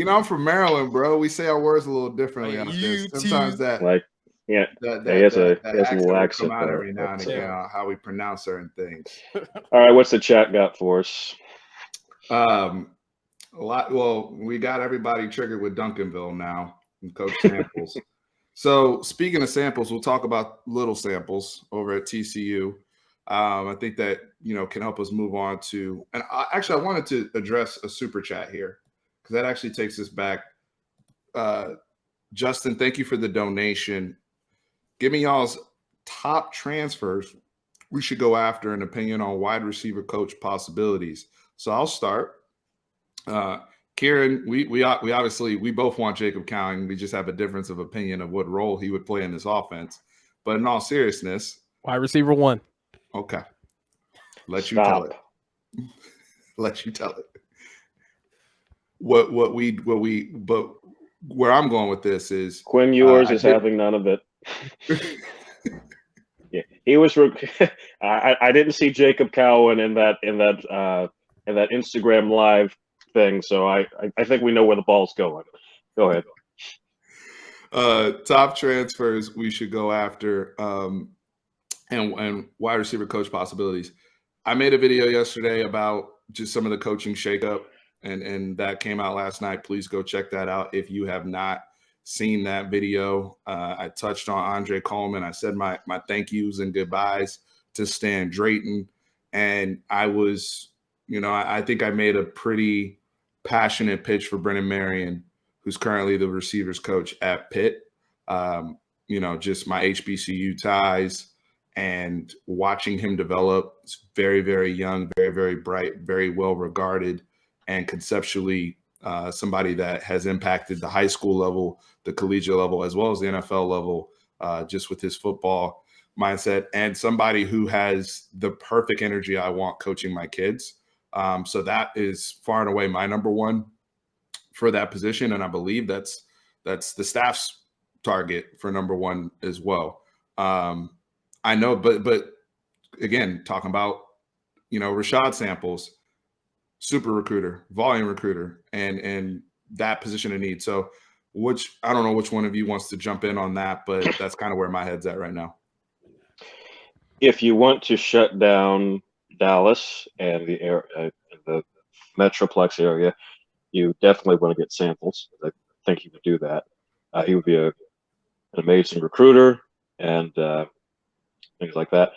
I'm from Maryland, bro. We say our words a little Like, differently out there. you Sometimes too. that Like, yeah, that yeah, he that has that, a that he has a little accent will come accent out there. every now and But again on how we pronounce certain things. all right, what's the chat got for us? Um, a lot. Well, we got everybody triggered with Duncanville now and Coach Samples. So speaking of samples, we'll talk about little samples over at TCU. I think that can help us move on to. And I wanted to address a super chat here because that actually takes us back. Uh, Justin, thank you for the donation. Give me y'all's top transfers we should go after an opinion on wide receiver coach possibilities. So I'll start. Uh, Kieran, we obviously we both want Jacob Cowing. We just have a difference of opinion of what role he would play in this offense. But in all seriousness, Wide receiver 1. okay, let you tell Stop. it. Let you tell it. But where I'm going with this is Quinn Ewers I is did. having none of it. Yeah, he was. I didn't see Jacob Cowan in that Instagram live thing, so I think we know where the ball's going. Go ahead. Top transfers we should go after, and wide receiver coach possibilities. I made a video yesterday about just some of the coaching shakeup, and that came out last night. Please go check that out if you have not seen that video. I touched on Andre Coleman. I said my thank yous and goodbyes to Stan Drayton, and I was, I think I made a pretty passionate pitch for Brennan Marion, who's currently the receivers coach at Pitt. Just my HBCU ties and watching him develop. He's very, very young, very, very bright, very well regarded, and conceptually somebody that has impacted the high school level, the collegiate level, as well as the NFL level, just with his football mindset, and somebody who has the perfect energy I want coaching my kids. So that is far and away my number one for that position, and I believe that's the staff's target for number one as well. I know, but again, talking about Rashad Samples, super recruiter, volume recruiter, and that position of need. So, which I don't know which one of you wants to jump in on that, but that's kind of where my head's at right now. If you want to shut down Dallas and the Metroplex area, you definitely want to get Samples. I think he would do that. He would be an amazing recruiter and things like that.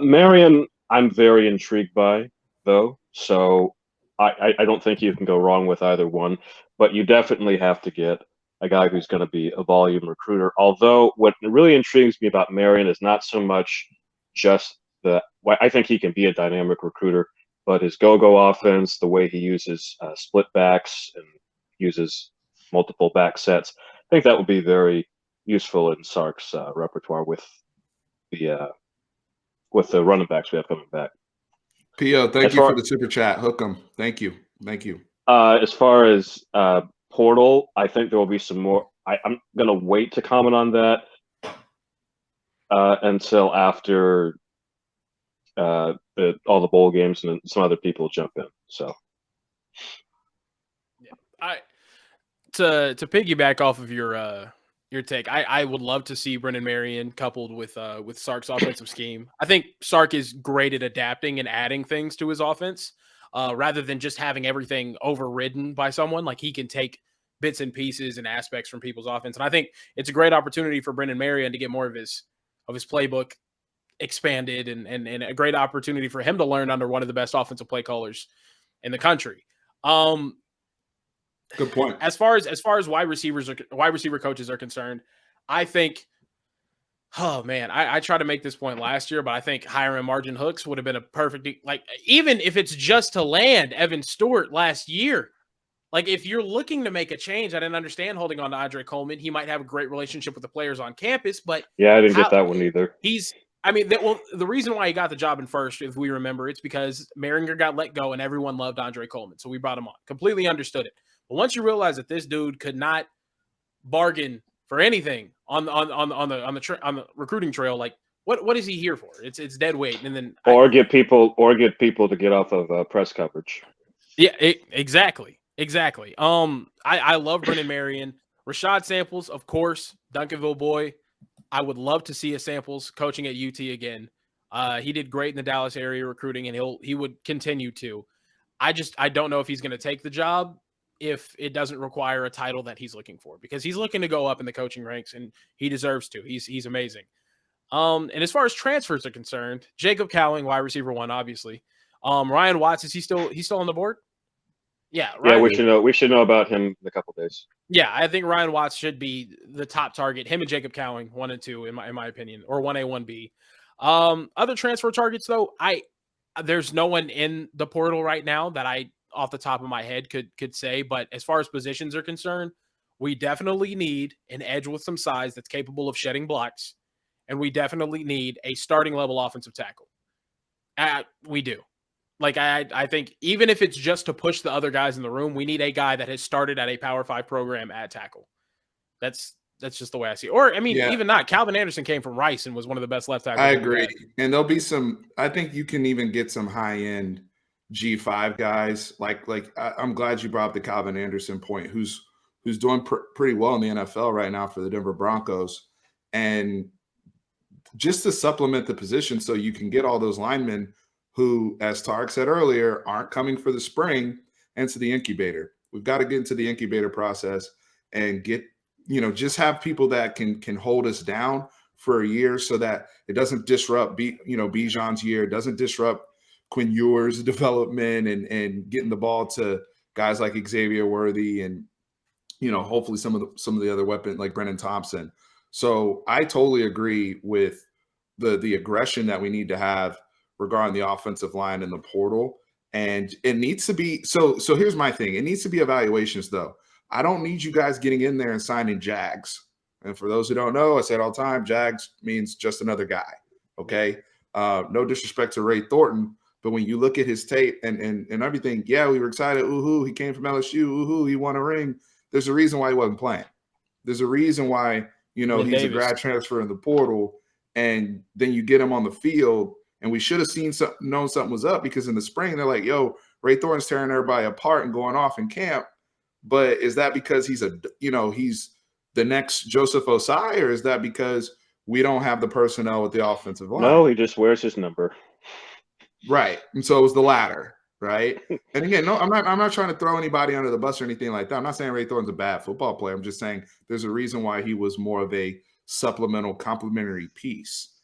Marion, I'm very intrigued by, though. So I don't think you can go wrong with either one. But you definitely have to get a guy who's going to be a volume recruiter. Although what really intrigues me about Marion is not so much just I think he can be a dynamic recruiter, but his go-go offense, the way he uses split backs and uses multiple back sets, I think that would be very useful in Sark's repertoire with the running backs we have coming back. P.O., thank you for the super chat. Hook 'em. Thank you. As far as portal, I think there will be some more. I'm going to wait to comment on that until after all the bowl games and then some other people jump in. So, yeah, to piggyback off of your take, I would love to see Brennan Marion coupled with Sark's offensive scheme. I think Sark is great at adapting and adding things to his offense, rather than just having everything overridden by someone. Like, he can take bits and pieces and aspects from people's offense, and I think it's a great opportunity for Brennan Marion to get more of his playbook expanded, and a great opportunity for him to learn under one of the best offensive play callers in the country. Good point. As far as wide receiver coaches are concerned, I think, oh man, I tried to make this point last year, but I think hiring Margin Hooks would have been a perfect, like, even if it's just to land Evan Stewart last year. Like, if you're looking to make a change, I didn't understand holding on to Andre Coleman. He might have a great relationship with the players on campus, but yeah, I didn't get that one either. The reason why he got the job in first, if we remember, it's because Maringer got let go and everyone loved Andre Coleman. So we brought him on. Completely understood it. But once you realize that this dude could not bargain for anything on the recruiting trail, like, what is he here for? It's dead weight. And then get people to get off of press coverage. Yeah, exactly. Exactly. I love Brennan Marion. Rashad Samples, of course, Duncanville boy. I would love to see a Samples coaching at UT again. He did great in the Dallas area recruiting, and he would continue to. I don't know if he's going to take the job if it doesn't require a title that he's looking for, because he's looking to go up in the coaching ranks and he deserves to. He's amazing. And as far as transfers are concerned, Jacob Cowling, wide receiver 1, obviously. Ryan Watts, he's still on the board? Yeah, Yeah, Ryan. we should know about him in a couple days. Yeah, I think Ryan Watts should be the top target. Him and Jacob Cowling, 1 and 2, in my opinion, or 1A, 1B. Other transfer targets though, there's no one in the portal right now that I, off the top of my head, could say. But as far as positions are concerned, we definitely need an edge with some size that's capable of shedding blocks, and we definitely need a starting level offensive tackle. We do. Like, I think even if it's just to push the other guys in the room, we need a guy that has started at a Power 5 program at tackle. That's just the way I see it. Or, I mean, even not. Calvin Anderson came from Rice and was one of the best left tackles. I agree. And there'll be I think you can even get some high-end G5 guys. I'm glad you brought up the Calvin Anderson point, who's doing pretty well in the NFL right now for the Denver Broncos. And just to supplement the position so you can get all those linemen who, as Tarek said earlier, aren't coming for the spring into the incubator. We've got to get into the incubator process and get, just have people that can hold us down for a year so that it doesn't disrupt Bijan's year, it doesn't disrupt Quinn Ewers' development and getting the ball to guys like Xavier Worthy and hopefully some of the other weapons like Brennan Thompson. So I totally agree with the aggression that we need to have regarding the offensive line in the portal. And it needs to be so here's my thing. It needs to be evaluations though. I don't need you guys getting in there and signing Jags. And for those who don't know, I say it all the time, Jags means just another guy. Okay. No disrespect to Ray Thornton, but when you look at his tape and everything, yeah, we were excited. Ooh, he came from LSU. Ooh, he won a ring. There's a reason why he wasn't playing. There's a reason why, he's Davis. a grad transfer in the portal, and then you get him on the field. And we should have known something was up, because in the spring, they're like, yo, Ray Thornton's tearing everybody apart and going off in camp. But is that because he's the next Joseph Osai, or is that because we don't have the personnel with the offensive line? No, he just wears his number. Right. And so it was the latter, right? And again, no, I'm not trying to throw anybody under the bus or anything like that. I'm not saying Ray Thornton's a bad football player. I'm just saying there's a reason why he was more of a supplemental, complementary piece.